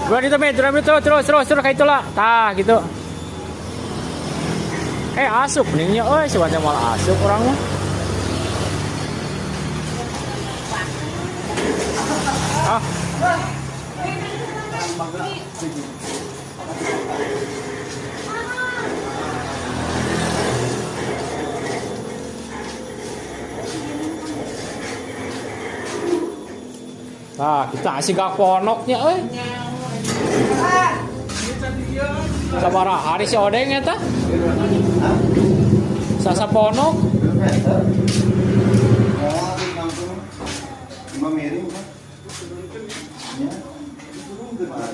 Buat itu met, terus kayak itulah. Tah gitu. Asup nih, sebenarnya malah asup orang mah. Ah. Nah, kita kasih gak ponoknya, sabaraha hari si odeng eta? Sasa ponok. Lima miring.